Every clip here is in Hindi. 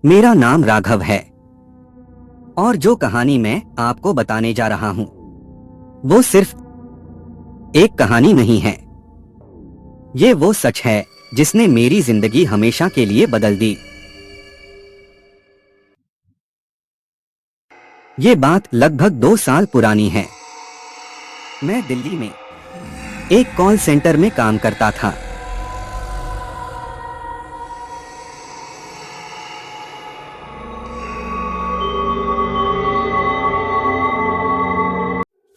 मेरा नाम राघव है और जो कहानी मैं आपको बताने जा रहा हूं वो सिर्फ एक कहानी नहीं है। ये वो सच है जिसने मेरी जिंदगी हमेशा के लिए बदल दी। ये बात लगभग 2 साल पुरानी है। मैं दिल्ली में एक कॉल सेंटर में काम करता था।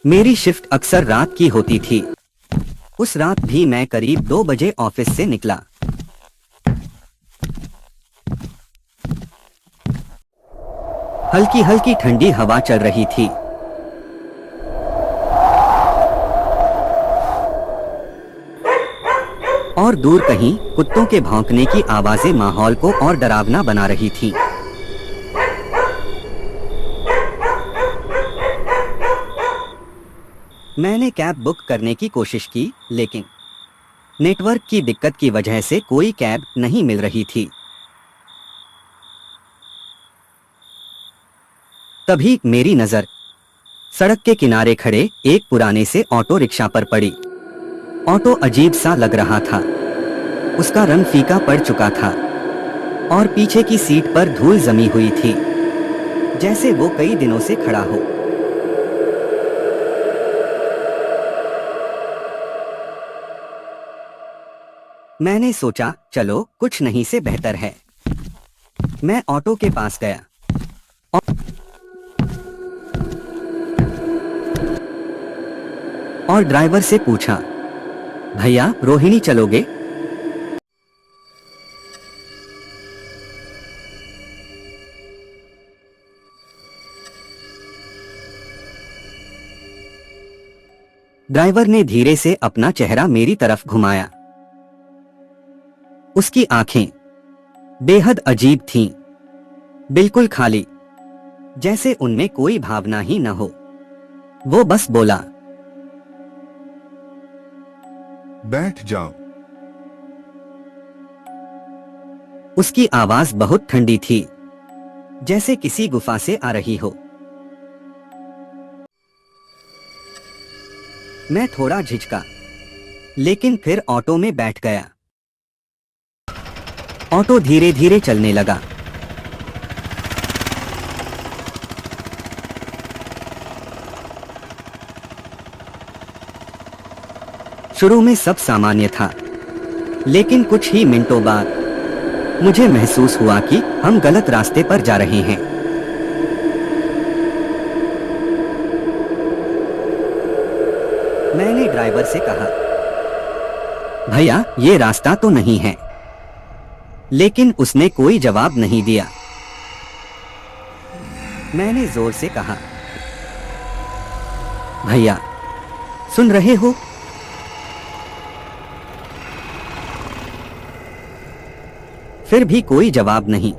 मेरी शिफ्ट अक्सर रात की होती थी। उस रात भी मैं करीब 2 बजे ऑफिस से निकला। हल्की हल्की ठंडी हवा चल रही थी। और दूर कहीं कुत्तों के भौंकने की आवाजें माहौल को और डरावना बना रही थीं। मैंने कैब बुक करने की कोशिश की, लेकिन नेटवर्क की दिक्कत की वजह से कोई कैब नहीं मिल रही थी। तभी मेरी नजर सड़क के किनारे खड़े एक पुराने से ऑटो रिक्शा पर पड़ी। ऑटो अजीब सा लग रहा था। उसका रंग फीका पड़ चुका था और पीछे की सीट पर धूल जमी हुई थी, जैसे वो कई दिनों से खड़ा हो। मैंने सोचा चलो कुछ नहीं से बेहतर है। मैं ऑटो के पास गया और ड्राइवर से पूछा, भैया रोहिणी चलोगे? ड्राइवर ने धीरे से अपना चेहरा मेरी तरफ घुमाया। उसकी आंखें बेहद अजीब थीं, बिल्कुल खाली, जैसे उनमें कोई भावना ही न हो। वो बस बोला, बैठ जाओ। उसकी आवाज बहुत ठंडी थी, जैसे किसी गुफा से आ रही हो। मैं थोड़ा झिझका, लेकिन फिर ऑटो में बैठ गया। ऑटो धीरे धीरे चलने लगा। शुरू में सब सामान्य था, लेकिन कुछ ही मिनटों बाद मुझे महसूस हुआ कि हम गलत रास्ते पर जा रहे हैं। मैंने ड्राइवर से कहा, भैया ये रास्ता तो नहीं है, लेकिन उसने कोई जवाब नहीं दिया। मैंने जोर से कहा, भैया सुन रहे हो? फिर भी कोई जवाब नहीं।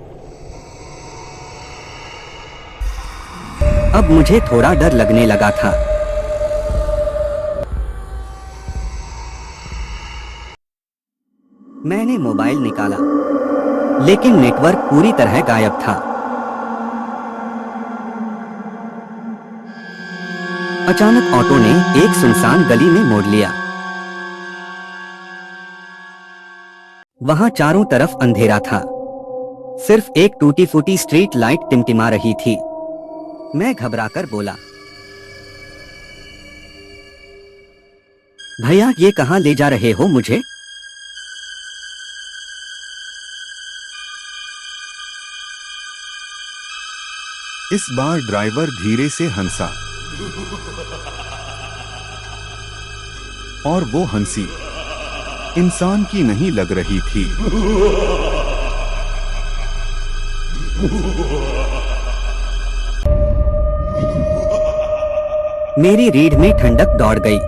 अब मुझे थोड़ा डर लगने लगा था। मैंने मोबाइल निकाला, लेकिन नेटवर्क पूरी तरह गायब था। अचानक ऑटो ने एक सुनसान गली में मोड़ लिया। वहां चारों तरफ अंधेरा था, सिर्फ एक टूटी फूटी स्ट्रीट लाइट टिमटिमा रही थी। मैं घबराकर बोला, भैया ये कहां ले जा रहे हो मुझे? इस बार ड्राइवर धीरे से हंसा और वो हंसी इंसान की नहीं लग रही थी। मेरी रीढ़ में ठंडक दौड़ गई।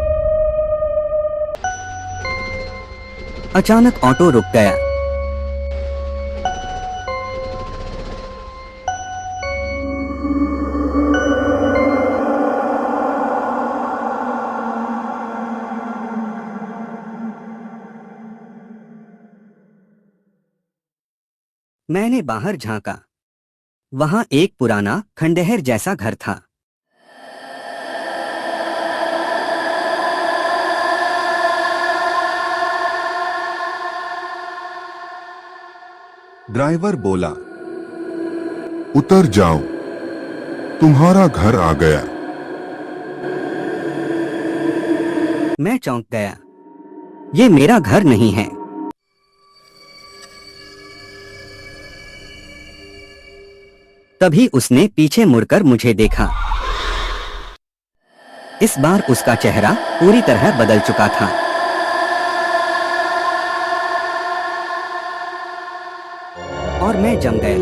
अचानक ऑटो रुक गया। मैंने बाहर झांका। वहां एक पुराना खंडहर जैसा घर था। ड्राइवर बोला, उतर जाओ, तुम्हारा घर आ गया। मैं चौंक गया। ये मेरा घर नहीं है। तभी उसने पीछे मुड़कर मुझे देखा। इस बार उसका चेहरा पूरी तरह बदल चुका था। और मैं जम गया।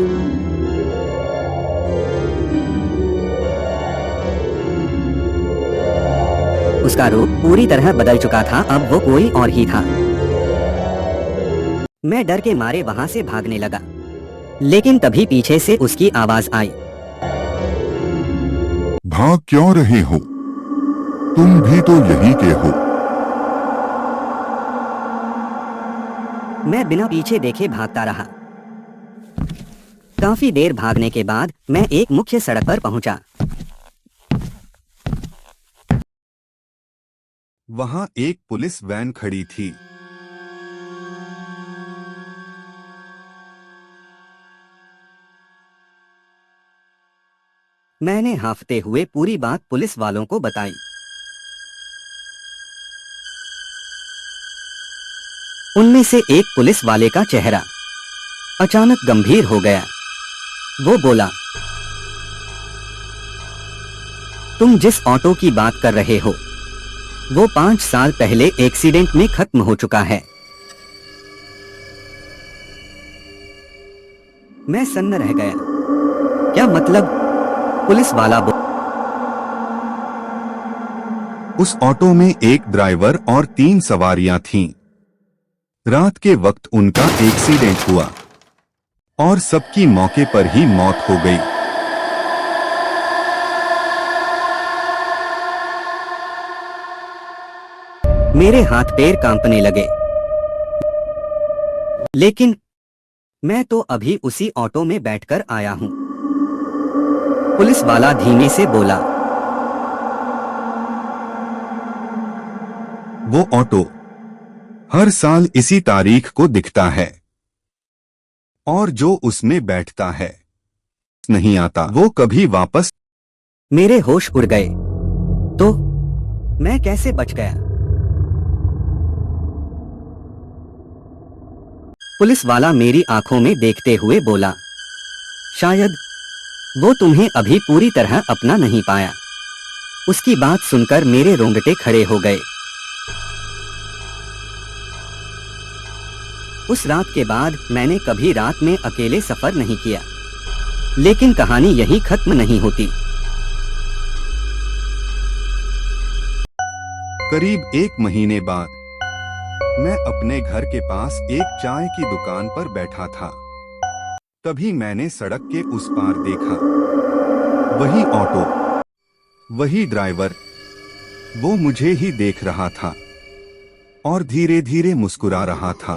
उसका रूप पूरी तरह बदल चुका था। अब वो कोई और ही था। मैं डर के मारे वहां से भागने लगा, लेकिन तभी पीछे से उसकी आवाज आई। भाग क्यों रहे हो? तुम भी तो यही के हो। मैं बिना पीछे देखे भागता रहा। काफी देर भागने के बाद मैं एक मुख्य सड़क पर पहुंचा। वहां एक पुलिस वैन खड़ी थी। मैंने हांफते हुए पूरी बात पुलिस वालों को बताई। उनमें से एक पुलिस वाले का चेहरा अचानक गंभीर हो गया। वो बोला, तुम जिस ऑटो की बात कर रहे हो वो 5 साल पहले एक्सीडेंट में खत्म हो चुका है। मैं सन्न रह गया। क्या मतलब? पुलिस वाला उस ऑटो में एक ड्राइवर और 3 सवारियां थीं। रात के वक्त उनका एक्सीडेंट हुआ और सबकी मौके पर ही मौत हो गई। मेरे हाथ पैर कांपने लगे। लेकिन मैं तो अभी उसी ऑटो में बैठकर आया हूं। पुलिस वाला धीमे से बोला, वो ऑटो हर साल इसी तारीख को दिखता है और जो उसमें बैठता है नहीं आता, वो कभी वापस। मेरे होश उड़ गए। तो मैं कैसे बच गया? पुलिस वाला मेरी आंखों में देखते हुए बोला, शायद वो तुम्हें अभी पूरी तरह अपना नहीं पाया। उसकी बात सुनकर मेरे रोंगटे खड़े हो गए। उस रात के बाद मैंने कभी रात में अकेले सफर नहीं किया। लेकिन कहानी यहीं खत्म नहीं होती। करीब 1 महीने बाद मैं अपने घर के पास एक चाय की दुकान पर बैठा था। तभी मैंने सड़क के उस पार देखा। वही ऑटो, वही ड्राइवर, वो मुझे ही देख रहा था और धीरे धीरे मुस्कुरा रहा था।